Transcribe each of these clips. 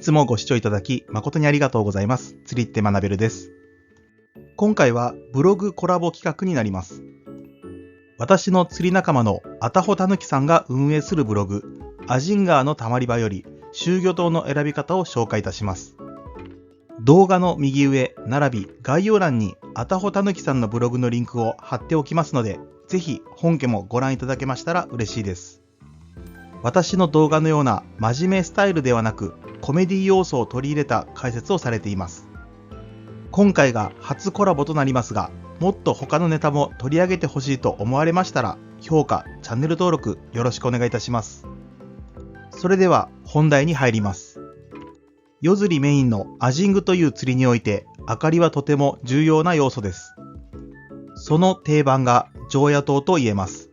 つもご視聴いただき誠にありがとうございます。釣りって学べるです。今回はブログコラボ企画になります。私の釣り仲間のあたほたぬきさんが運営するブログ、アジンガーのたまり場より集魚灯の選び方を紹介いたします。動画の右上並び概要欄にあたほたぬきさんのブログのリンクを貼っておきますので、ぜひ本家もご覧いただけましたら嬉しいです。私の動画のような真面目スタイルではなく、コメディ要素を取り入れた解説をされています。今回が初コラボとなりますが、もっと他のネタも取り上げてほしいと思われましたら、評価、チャンネル登録よろしくお願いいたします。それでは本題に入ります。夜釣りメインのアジングという釣りにおいて、明かりはとても重要な要素です。その定番が常夜灯と言えます。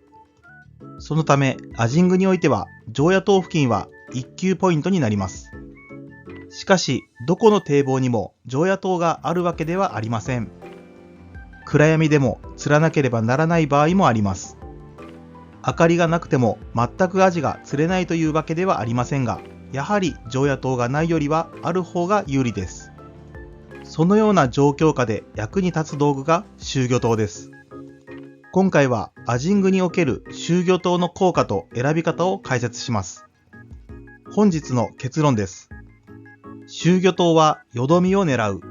そのため、アジングにおいては、常夜灯付近は一級ポイントになります。しかし、どこの堤防にも常夜灯があるわけではありません。暗闇でも釣らなければならない場合もあります。明かりがなくても全くアジが釣れないというわけではありませんが、やはり常夜灯がないよりはある方が有利です。そのような状況下で役に立つ道具が集魚灯です。今回はアジングにおける集魚灯の効果と選び方を解説します。本日の結論です。集魚灯はよどみを狙う。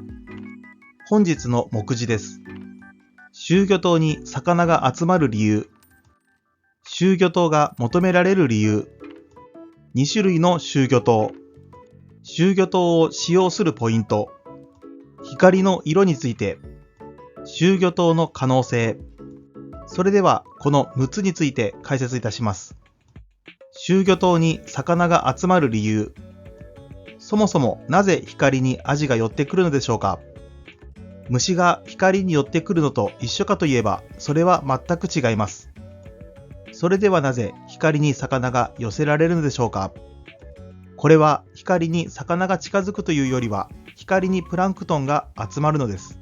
本日の目次です。集魚灯に魚が集まる理由。集魚灯が求められる理由。2種類の集魚灯。集魚灯を使用するポイント。光の色について。集魚灯の可能性。それではこの6つについて解説いたします。集魚灯に魚が集まる理由。そもそもなぜ光にアジが寄ってくるのでしょうか。虫が光に寄ってくるのと一緒かといえば、それは全く違います。それではなぜ光に魚が寄せられるのでしょうか。これは光に魚が近づくというよりは、光にプランクトンが集まるのです。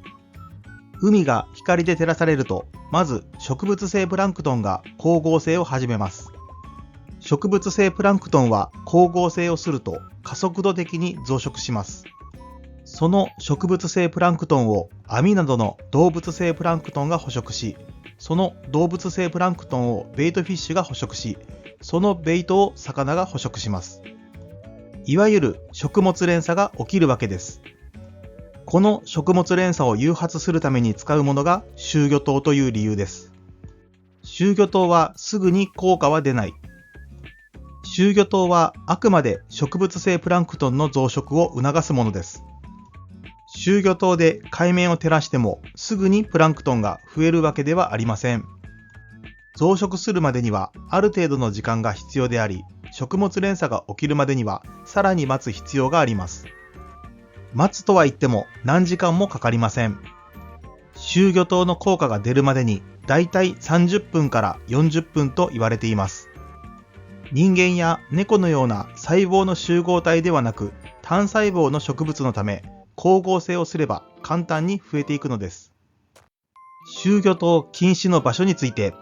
海が光で照らされると、まず植物性プランクトンが光合成を始めます。植物性プランクトンは光合成をすると加速度的に増殖します。その植物性プランクトンを網などの動物性プランクトンが捕食し、その動物性プランクトンをベイトフィッシュが捕食し、そのベイトを魚が捕食します。いわゆる食物連鎖が起きるわけです。この食物連鎖を誘発するために使うものが集魚灯という理由です。集魚灯はすぐに効果は出ない。集魚灯はあくまで植物性プランクトンの増殖を促すものです。集魚灯で海面を照らしてもすぐにプランクトンが増えるわけではありません。増殖するまでにはある程度の時間が必要であり、食物連鎖が起きるまでにはさらに待つ必要があります。待つとは言っても何時間もかかりません。集魚灯の効果が出るまでにだいたい30分から40分と言われています。人間や猫のような細胞の集合体ではなく、単細胞の植物のため、光合成をすれば簡単に増えていくのです。集魚灯禁止の場所について。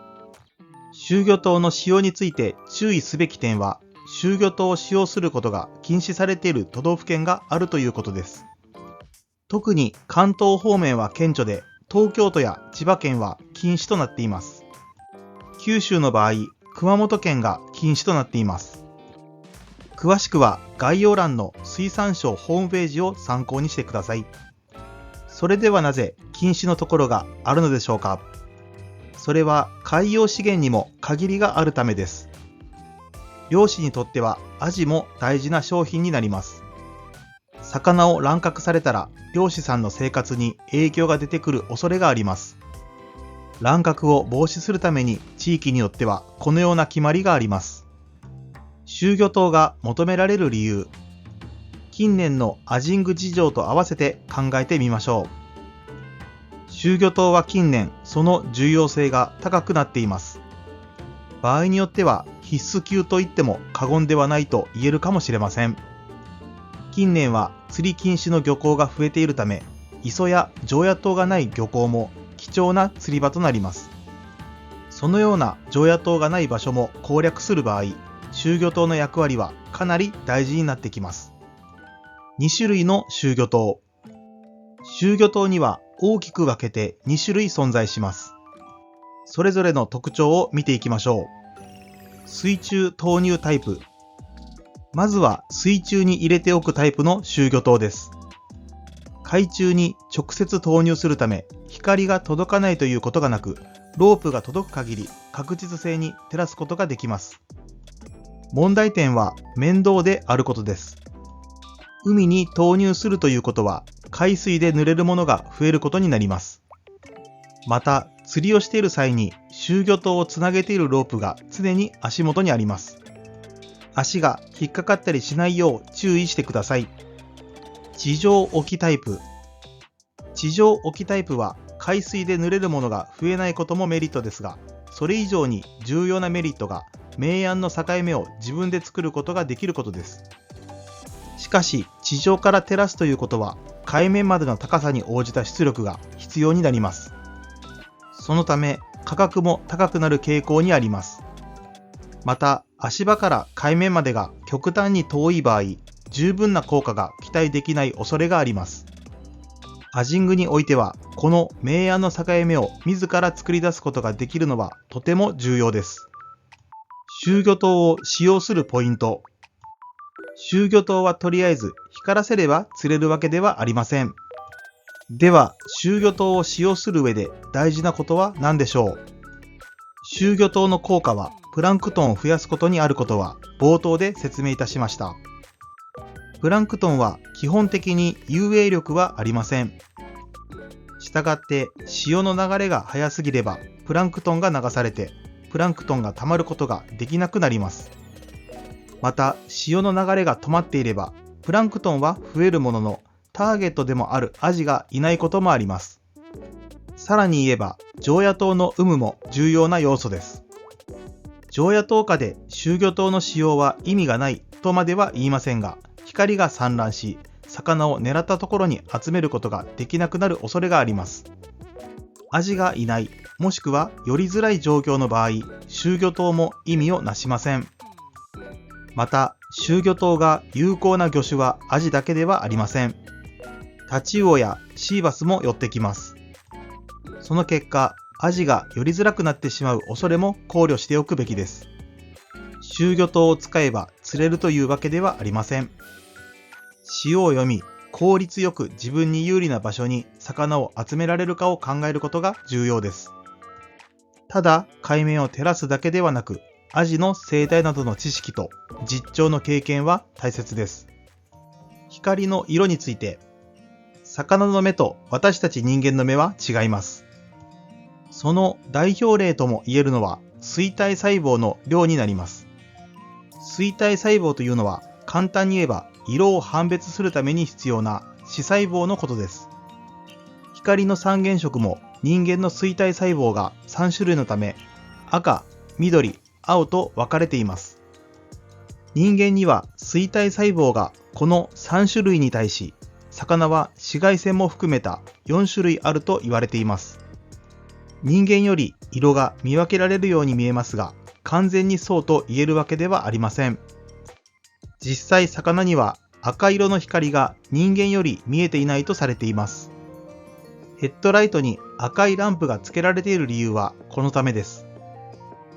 集魚灯の使用について注意すべき点は、集魚灯を使用することが禁止されている都道府県があるということです。特に関東方面は顕著で、東京都や千葉県は禁止となっています。九州の場合、熊本県が禁止となっています。詳しくは概要欄の水産省ホームページを参考にしてください。それではなぜ禁止のところがあるのでしょうか。それは海洋資源にも限りがあるためです。漁師にとってはアジも大事な商品になります。魚を乱獲されたら漁師さんの生活に影響が出てくる恐れがあります。乱獲を防止するために地域によってはこのような決まりがあります。集魚灯が求められる理由。近年のアジング事情と合わせて考えてみましょう。集魚灯は近年その重要性が高くなっています。場合によっては必須級と言っても過言ではないと言えるかもしれません。近年は釣り禁止の漁港が増えているため、磯や常夜灯がない漁港も貴重な釣り場となります。そのような常夜灯がない場所も攻略する場合、集魚灯の役割はかなり大事になってきます。2種類の集魚灯。集魚灯には大きく分けて2種類存在します。それぞれの特徴を見ていきましょう。水中投入タイプ。まずは水中に入れておくタイプの集魚灯です。海中に直接投入するため、光が届かないということがなく、ロープが届く限り確実性に照らすことができます。問題点は面倒であることです。海に投入するということは、海水で濡れるものが増えることになります。また、釣りをしている際に集魚灯をつなげているロープが常に足元にあります。足が引っかかったりしないよう注意してください。地上置きタイプ。地上置きタイプは海水で濡れるものが増えないこともメリットですが、それ以上に重要なメリットが明暗の境目を自分で作ることができることです。しかし、地上から照らすということは海面までの高さに応じた出力が必要になります。そのため価格も高くなる傾向にあります。また、足場から海面までが極端に遠い場合、十分な効果が期待できない恐れがあります。アジングにおいては、この明暗の境目を自ら作り出すことができるのはとても重要です。集魚灯を使用するポイント。集魚灯はとりあえず光らせれば釣れるわけではありません。では、集魚灯を使用する上で大事なことは何でしょう。集魚灯の効果はプランクトンを増やすことにあることは冒頭で説明いたしました。プランクトンは基本的に遊泳力はありません。したがって潮の流れが速すぎればプランクトンが流されてプランクトンが溜まることができなくなります。また潮の流れが止まっていればプランクトンは増えるもののターゲットでもあるアジがいないこともあります。さらに言えば常夜灯の有無も重要な要素です。常夜灯下で集魚灯の使用は意味がないとまでは言いませんが、光が散乱し、魚を狙ったところに集めることができなくなる恐れがあります。アジがいない、もしくは寄りづらい状況の場合、集魚灯も意味をなしません。また、集魚灯が有効な魚種はアジだけではありません。タチウオやシーバスも寄ってきます。その結果、アジが寄りづらくなってしまう恐れも考慮しておくべきです。集魚灯を使えば釣れるというわけではありません。潮を読み、効率よく自分に有利な場所に魚を集められるかを考えることが重要です。ただ、海面を照らすだけではなく、アジの生態などの知識と実釣の経験は大切です。光の色について、魚の目と私たち人間の目は違います。その代表例とも言えるのは錐体細胞の量になります。錐体細胞というのは簡単に言えば色を判別するために必要な視細胞のことです。光の三原色も人間の錐体細胞が3種類のため赤、緑、青と分かれています。人間には錐体細胞がこの3種類に対し、魚は紫外線も含めた4種類あると言われています。人間より色が見分けられるように見えますが、完全にそうと言えるわけではありません。実際魚には赤色の光が人間より見えていないとされています。ヘッドライトに赤いランプがつけられている理由はこのためです。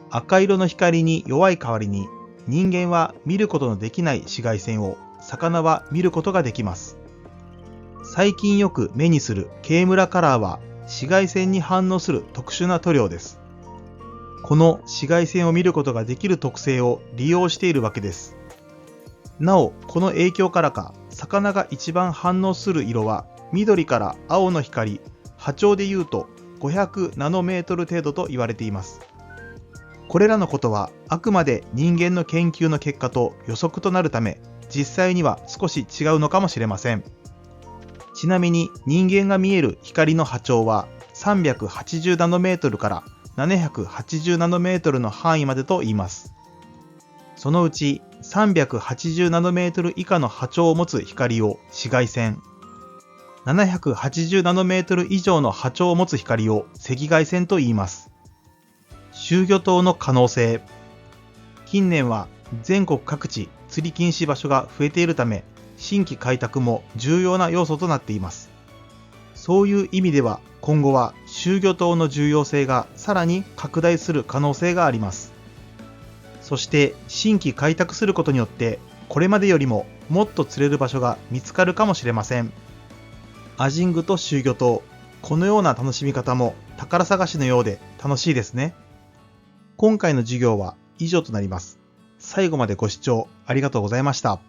赤色の光に弱い代わりに人間は見ることのできない紫外線を魚は見ることができます。最近よく目にするケイムラカラーは紫外線に反応する特殊な塗料です。この紫外線を見ることができる特性を利用しているわけです。なお、この影響からか、魚が一番反応する色は緑から青の光、波長でいうと500ナノメートル程度と言われています。これらのことはあくまで人間の研究の結果と予測となるため、実際には少し違うのかもしれません。ちなみに人間が見える光の波長は380ナノメートルから780ナノメートルの範囲までと言います。そのうち380ナノメートル以下の波長を持つ光を紫外線、780ナノメートル以上の波長を持つ光を赤外線と言います。集魚灯の可能性。近年は全国各地釣り禁止場所が増えているため、新規開拓も重要な要素となっています。そういう意味では今後は集魚灯の重要性がさらに拡大する可能性があります。そして新規開拓することによってこれまでよりももっと釣れる場所が見つかるかもしれません。アジングと集魚灯、このような楽しみ方も宝探しのようで楽しいですね。今回の授業は以上となります。最後までご視聴ありがとうございました。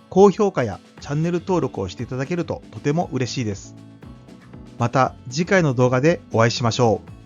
高評価やチャンネル登録をしていただけるととても嬉しいです。また次回の動画でお会いしましょう。